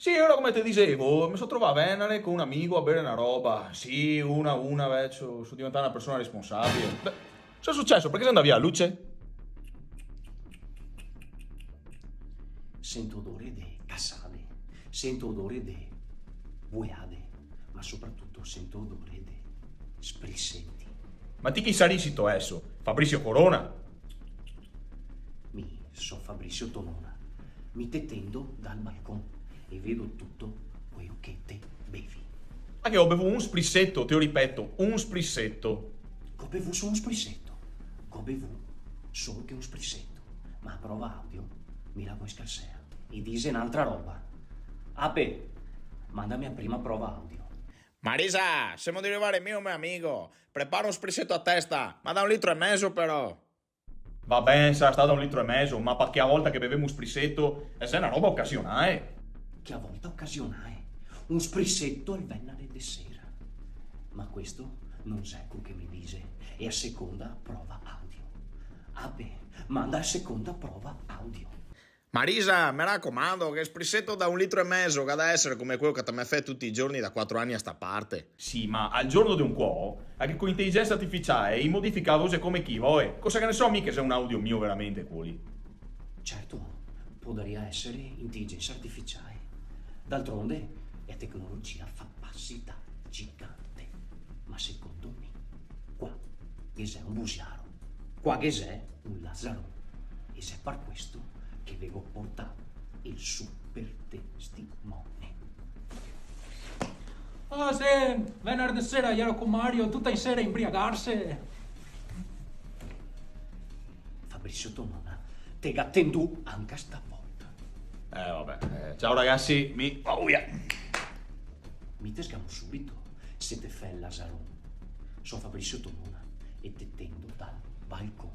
Sì, ora come ti dicevo, mi sono trovato a Venere con un amico a bere una roba. Sì, una, vecchio, sono diventato una persona responsabile. Beh, cosa è successo? Perché sei andato via, Luce? Sento odore di cassate, sento odore di buiade, ma soprattutto sento odore di sprissetti. Ma ti chi sarisito adesso? Fabrizio Corona? Mi so Fabrizio Tonona, mi te tendo dal balcone e vedo tutto quello che te bevi. Ma che ho bevuto un sprissetto, te lo ripeto, un sprissetto. Ho bevuto solo un sprissetto, ho bevuto solo che un sprissetto, ma a prova audio mi la vuoi scarsera e dice un'altra roba. Ape, mandami a prima prova audio. Marisa, siamo di arrivare mio mio amico. Prepara un sprissetto a testa, ma da 1,5 litri però. Va bene, sarà stato 1,5 litri, ma perché a volta che bevevo un sprissetto, è una roba occasionale. Che a volte occasionale un sprissetto al venere di sera. Ma questo non sai quel che mi dice. E a seconda prova audio. Ape, manda a seconda prova audio. Marisa, mi raccomando, che sprissetto da 1,5 litri, che deve essere come quello che ti mi fai tutti i giorni da 4 anni a sta parte. Sì, ma al giorno di un quo, anche con l'intelligenza artificiale, i modifica la voce come chi vuoi. Cosa che ne so mica se è un audio mio veramente quelli. Certo, potrebbe essere intelligenza artificiale. D'altronde la tecnologia fa passi da gigante. Ma secondo me, qua che c'è un busiaro, qua che c'è un Lazzaro. E se per questo che vengo portato il super testimone. Ah, sì, venerdì sera ero con Mario, tutta in sera a imbriagarsi. Fabrizio Tonona, te gattendu anche stavolta. Vabbè. Ciao ragazzi, mi... Oh, via. Mi te sgamo subito se te fai il Lazzaro. Sono Fabrizio Tonona e te tendo dal balcone.